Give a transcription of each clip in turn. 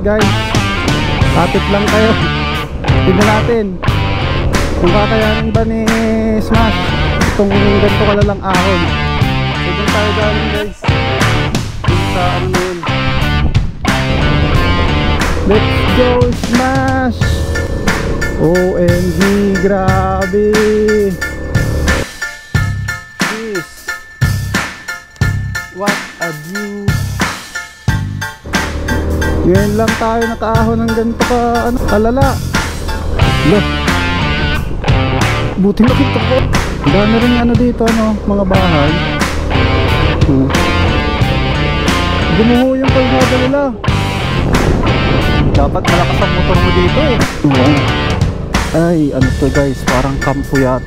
guys. Kapit lang kayo. Tignan natin kung kakayanin ba ni Smash itong ganito kalalang ahon. So dun tayo galing guys, dun sa ano na yun. Let's go Smash! OMG, grabe! This, what a view! Ngayon lang tayo nakaahon ng ganito ka, ano, kalala. Look, buti nakita ko. Dami rin ano dito, ano, mga bahay. Gumuho yung kalsada nila. Dapat malakas ang motor mo dito eh. Ay, ano to guys, parang kampo yat.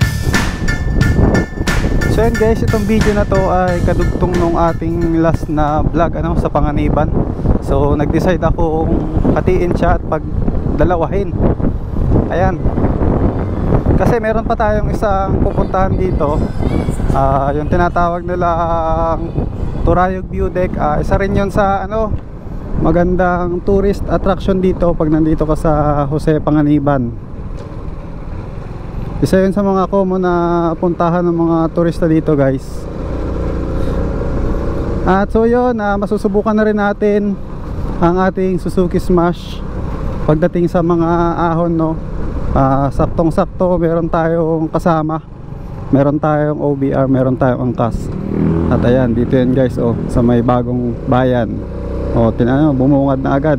So yan guys, itong video na to ay kadugtong nung ating last na vlog, ano, sa Panganiban. So nag-decide akong hatiin siya at pagdalawahin. Ayan. Kasi meron pa tayong isang pupuntahan dito, yung tinatawag nilang Turayog View Deck. Isa rin yun sa ano, magandang tourist attraction dito pag nandito ka sa Jose Panganiban. Isa yun sa mga common na puntahan ng mga turista dito guys. At so yun, masusubukan na rin natin ang ating Suzuki Smash pagdating sa mga ahon, no. Saktong sakto meron tayong kasama, meron tayong OBR, meron tayong angkas. At ayan, dito yan guys, oh, sa may bagong bayan. Oh, tinano, bumungad na agad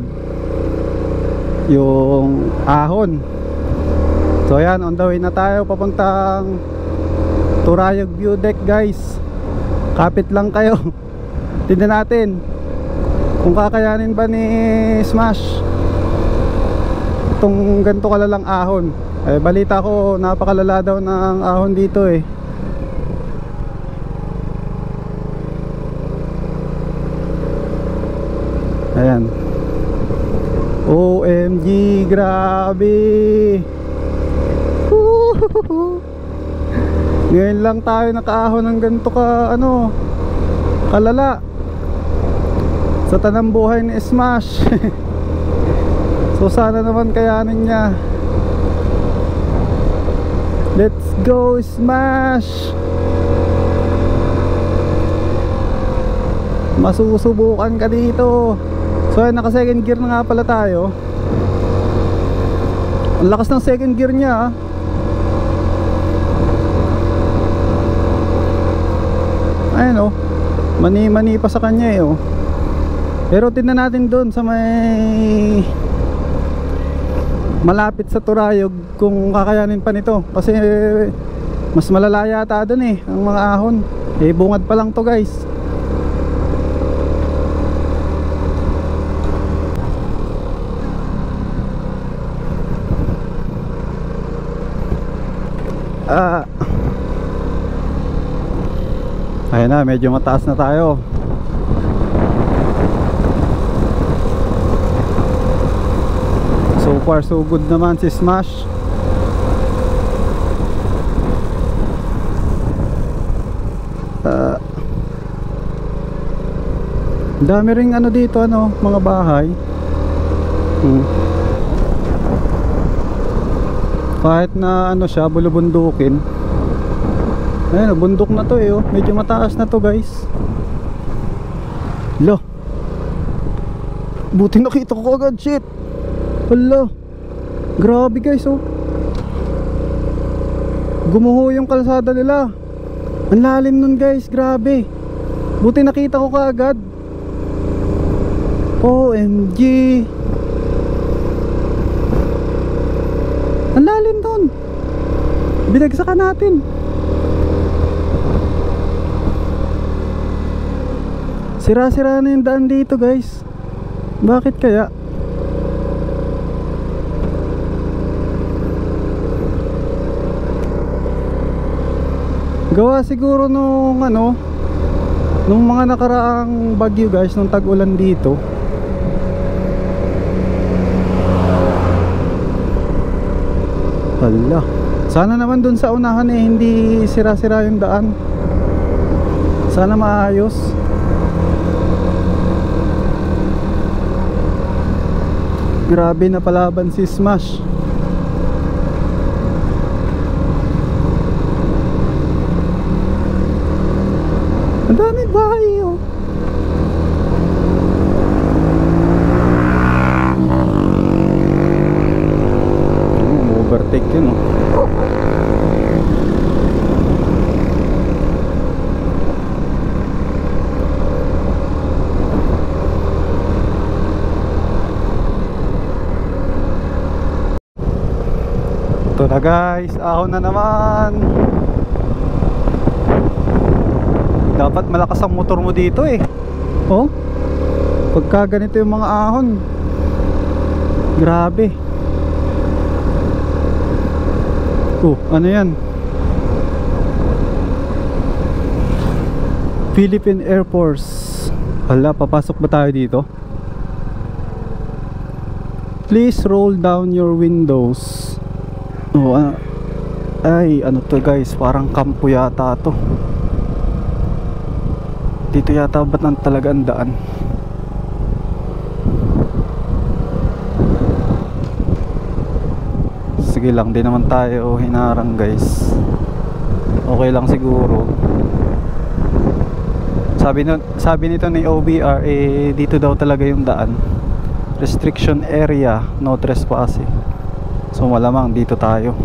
yung ahon. So ayan, on the way na tayo papuntang Turayog View Deck guys. Kapit lang kayo. Tignan natin kung kakayanin ba ni Smash itong ganito kalalang ahon. Eh, balita ko napakalala daw ng ahon dito eh. Ayan. OMG, grabe. Ngayon lang tayo nakaahon ng ganito ka, ano, kalala sa tanambuhay ni Smash. So sana naman kayanin niya. Let's go Smash! Masusubukan ka dito. So naka second gear na nga pala tayo. Ang lakas ng second gear niya, Ayan oh, mani-mani pa sa kanya eh oh. Pero tingnan natin doon sa may malapit sa Turayog kung kakayanin pa nito. Kasi mas malala yata doon eh ang mga ahon. Eh bungad pa lang to guys. Ayan na, medyo mataas na tayo. So far so good naman si Smash. Dami ring ano dito, ano, mga bahay. Kahit na ano siya, bulubundukin. Ayan, bundok na to eh oh. Medyo mataas na to guys. Lo, buti nakita ko agad, shit. Hala, grabe guys oh. Gumuho yung kalsada nila. Ang lalim nun guys, grabe. Buti nakita ko kaagad. OMG, ang lalim dun. Binagsakan natin. Sira-sira na yung daan dito guys. Bakit kaya? Gawa siguro nung ano, nung mga nakaraang bagyo guys, nung tag-ulan dito. Hala, sana naman dun sa unahan eh hindi sira-sira yung daan. Sana maayos. Grabe na palaban si Smash. Ang daming bahay oh. Overtake yun oh. Ito na guys, ahon na naman. Dapat malakas ang motor mo dito eh. Oh, pagka ganito yung mga ahon, grabe. Oh, ano yan? Philippine Air Force. Hala, papasok ba tayo dito? Please roll down your windows. Oh, ay, ano to guys, parang kampo yata to. Dito yata ba't nang talaga ang daan? Sige lang, di naman tayo hinarang guys. Okay lang siguro. Sabi nito ni OBR eh, dito daw talaga yung daan. Restriction area, no trespassing. So malamang dito tayo.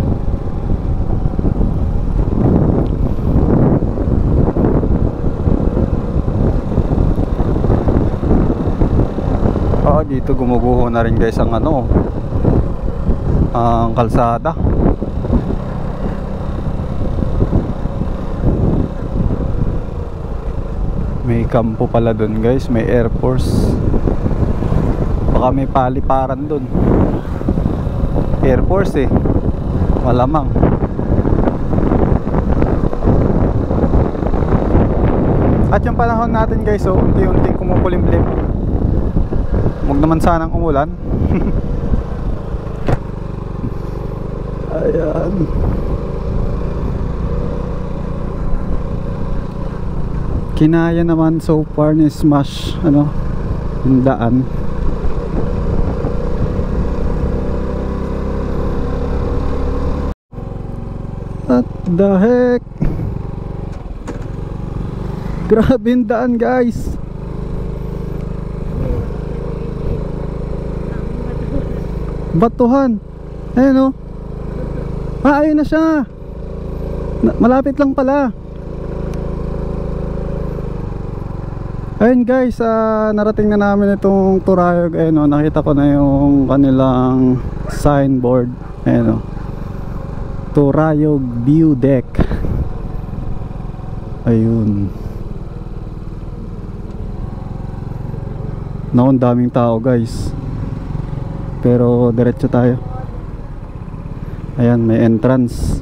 Dito gumuguho na rin guys ang ano, ang kalsada. May kampo pala dun guys, may Air Force. Baka may paliparan dun. Air Force eh, malamang. At yung panahon natin guys, oh, unti-unti kumukulimlim. Huwag naman sanang umulan. Ayan. Kinaya naman so far ni Smash ano, yung daan. What the heck? Grabe yung daan guys. Batuhan. Ayan o. Ayun na siya. Malapit lang pala. Ayun guys, narating na namin itong Turayog. Ayun o, nakita ko na yung kanilang signboard. Ayun o, Turayog View Deck. Ayun. Naku, ang daming tao guys. Pero diretso tayo. Ayan, may entrance.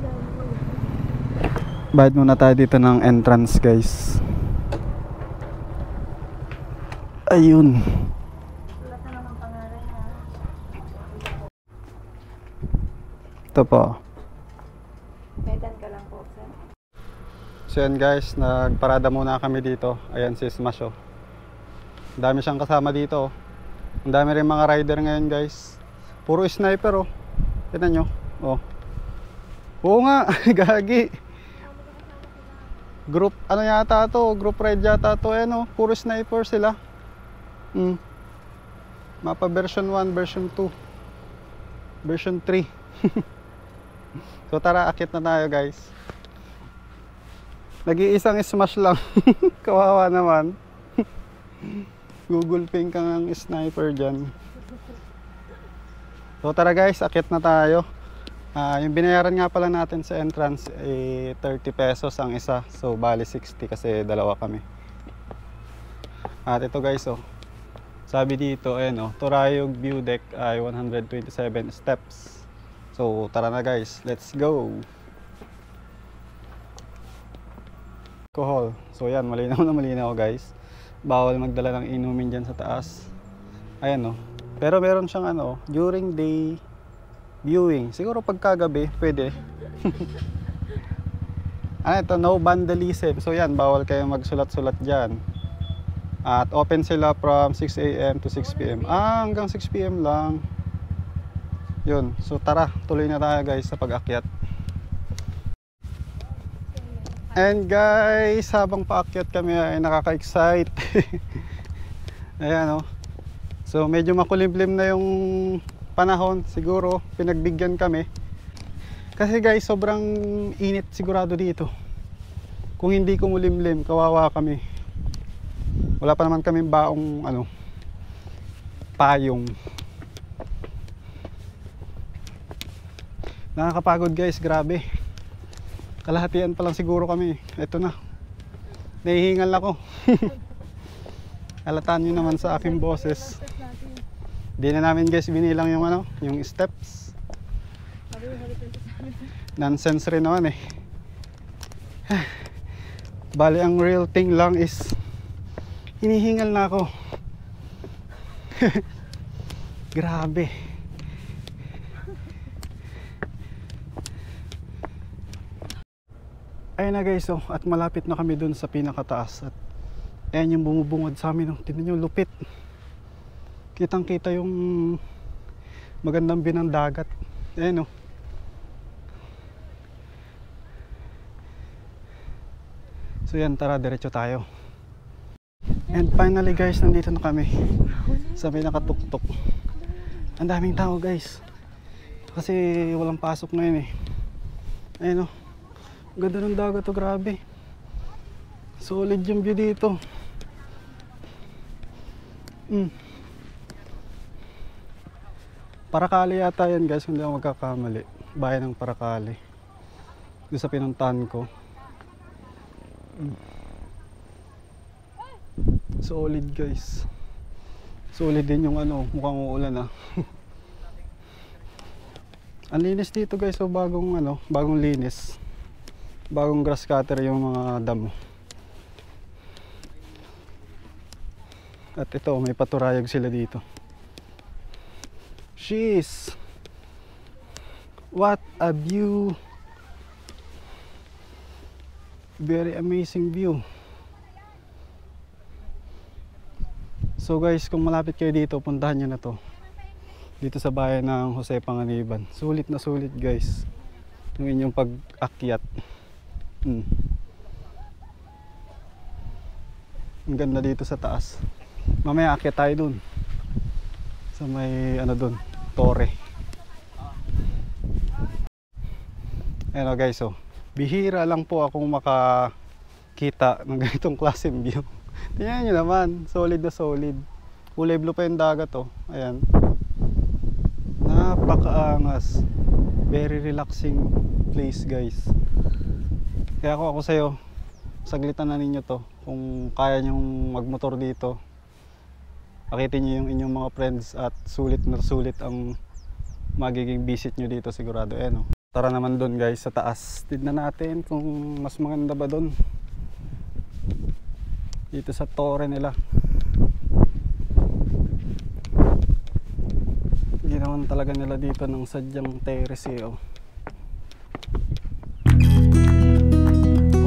Bayad muna tayo dito ng entrance guys. Ayun. Ito po. Medan ka lang po, sir. So yan guys, nagparada muna kami dito. Ayan si Smash oh. Dami siyang kasama dito oh. Ang dami rin mga rider ngayon guys. Puro sniper oh. Tignan nyo oh. Oo nga, gagi. Group ano yata to, group ride yata to. Ayan oh, puro sniper sila. Mapa version 1, version 2, version 3. So tara, akit na tayo guys. Nag-iisang Smash lang. Kawawa naman. Google Ping kang ang sniper dyan. So tara guys, akit na tayo. Yung binayaran nga pala natin sa entrance eh, 30 pesos ang isa. So bali 60 kasi dalawa kami. At ito guys oh, sabi dito ayan oh, Turayog View Deck ay 127 steps. So tara na guys, let's go. Alcohol. So yan, malinaw na malinaw guys. Bawal magdala ng inumin dyan sa taas. Ayan oh. Pero meron siyang ano, during day viewing. Siguro pagkagabi, pwede. Ano ito, no vandalism. So yan, bawal kayong magsulat-sulat dyan. At open sila from 6 AM to 6 PM. Hanggang 6 PM lang. Yun, so tara, tuloy na tayo guys sa pag-akyat. And guys, habang paakyat kami ay nakaka-excite. Ayan, oh. So medyo makulimlim na yung panahon, siguro pinagbigyan kami. Kasi guys, sobrang init sigurado dito. Kung hindi kumulimlim, kawawa kami. Wala pa naman kaming baong payong. Nakakapagod guys, grabe. Kalahatian pa lang siguro kami. Ito na, nahihingal ako. Halataan nyo naman sa aking boses. Di na namin guys binilang yung yung steps. Nonsense rin naman eh. Bali ang real thing lang is hinihingal na ako. Grabe. Ayun na guys, at malapit na kami dun sa pinakataas. At ayan yung bumubungad sa amin, tingnan nyo, lupit. Kitang kita yung magandang binang dagat. Ayan So yan, tara, diretso tayo. And finally guys, nandito na kami sa pinakatuktok. Ang daming tao guys, kasi walang pasok ngayon eh. Ayun ganda ng dagat to, grabe. Solid yung view dito. Paracali yata yan guys, hindi ako magkakamali. Bayan ng Paracali, doon sa pinuntahan ko. Solid guys. Solid din yung mukhang uulan Ang linis dito guys, so bagong linis. Bagong grass cutter yung mga damo. At ito, may paturayag sila dito. Jeez, what a view. Very amazing view. So guys, kung malapit kayo dito, puntahan nyo na to. Dito sa bayan ng Jose Panganiban. Sulit na sulit guys yung inyong pag-akyat. Ang ganda dito sa taas. Mamaya akyat tayo dun sa may dun, tore. Ayan guys, bihira lang po akong makakita ng ganitong klaseng view. Tingnan nyo naman, solid na solid. Kulay blue pa yung dagat Ayan, napakaangas. Very relaxing place guys. Kaya ako sa'yo, saglitan na ninyo to. Kung kaya nyong magmotor dito, akitin nyo yung inyong mga friends. At sulit na sulit ang magiging visit nyo dito sigurado. Tara naman doon guys sa taas. Tignan natin kung mas maganda ba doon, dito sa tore nila. Ginawan talaga nila dito ng sadyang terrace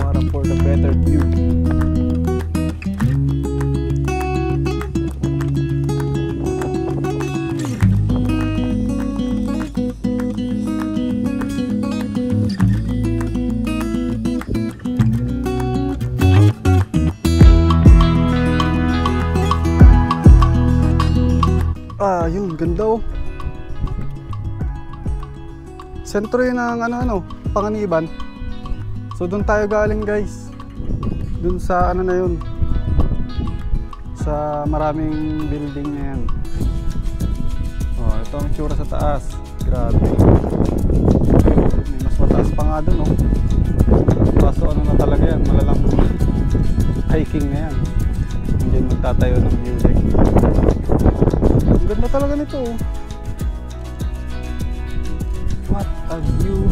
para for the better view. Yun, ganda Sentro yun ng Panganiban. So doon tayo galing guys. Doon sa na yun, sa maraming building na yan. Ito ang itsura sa taas. Grabe. May mas mataas pa nga doon Kaso na talaga yan, malalang hiking na yan. Hindi magtatayo ng view deck. Ang ganda talaga nito What a view.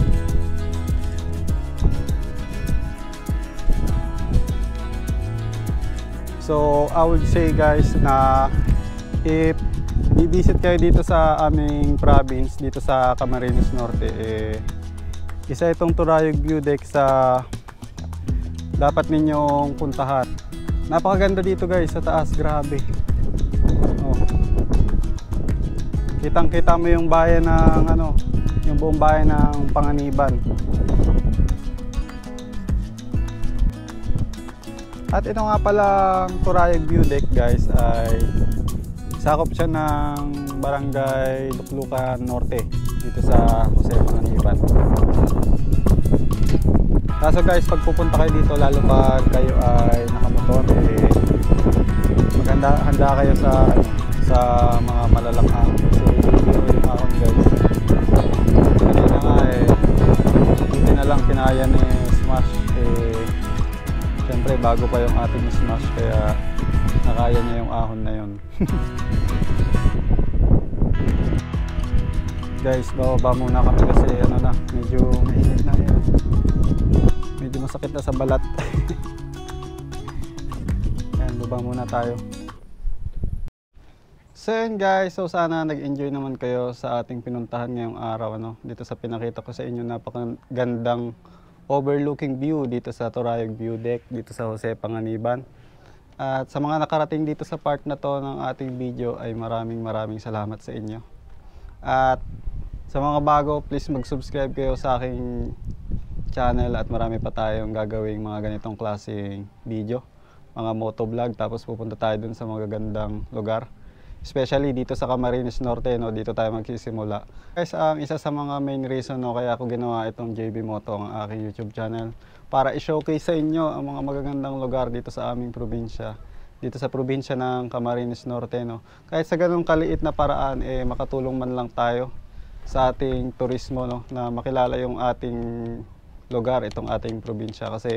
So I would say guys na if i-visit kayo dito sa aming province, dito sa Camarines Norte, isa itong Turayog View Deck sa dapat ninyong puntahan. Napakaganda dito guys sa taas, grabe. Kitang-kita mo yung bayan ng ano, yung buong bayan ng Panganiban. At ito nga palang Turayog View Deck guys ay sakop siya ng Barangay Luklukan Norte dito sa Jose Panganiban. Kaso guys, pag pupunta kayo dito, lalo pag kayo ay nakamotor, handa kayo sa mga malalang ahon. So yung ahon guys, kanina nga hindi na lang kinaya ni Smash. Siyempre bago pa yung ating Smash, kaya nakaya niya yung ahon na yun. Guys, bababa muna kami kasi medyo mainit na yan. Medyo masakit na sa balat. Ayan, baba muna tayo. So yun guys, so sana nag-enjoy naman kayo sa ating pinuntahan ngayong araw. Dito sa pinakita ko sa inyo, napakagandang overlooking view dito sa Turayog View Deck, dito sa Jose Panganiban. At sa mga nakarating dito sa part na to ng ating video ay maraming salamat sa inyo. At sa mga bago, please mag-subscribe kayo sa aking channel at marami pa tayong gagawing mga ganitong klaseng video, mga motovlog, tapos pupunta tayo dun sa mga gagandang lugar, especially dito sa Camarines Norte, dito tayo magsisimula. Guys, ang isa sa mga main reason kaya ako ginawa itong JB Moto, ang aking YouTube channel, para i-showcase sa inyo ang mga magagandang lugar dito sa aming probinsya, dito sa probinsya ng Camarines Norte. Kahit sa ganung kaliit na paraan, makatulong man lang tayo sa ating turismo, na makilala yung ating lugar, itong ating probinsya. Kasi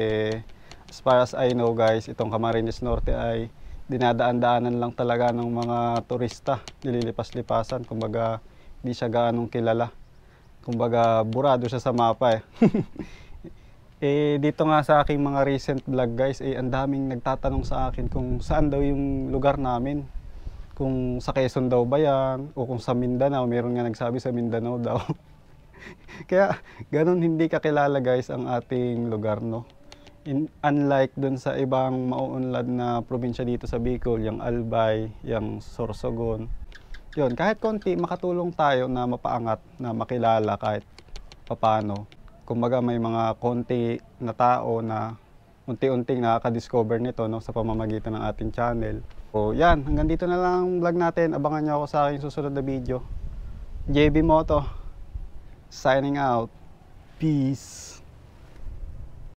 as far as I know guys, itong Camarines Norte ay dinadaan-daanan lang talaga ng mga turista, nililipas-lipasan. Kumbaga hindi siya gaanong kilala, kumbaga burado siya sa mapa dito nga sa aking mga recent vlog guys, ang daming nagtatanong sa akin kung saan daw yung lugar namin, kung sa Quezon daw ba yan o kung sa Mindanao. Meron nga nagsabi sa Mindanao daw. Kaya ganun hindi kakilala guys ang ating lugar, unlike dun sa ibang mauunlad na probinsya dito sa Bicol, yung Albay, yung Sorsogon. Yun, kahit konti makatulong tayo na mapaangat, na makilala kahit papano. Kumbaga may mga konti na tao na unti-unting nakaka-discover nito sa pamamagitan ng ating channel. So yan, hanggang dito na lang ang vlog natin. Abangan nyo ako sa aking susunod na video. JB Moto signing out. Peace.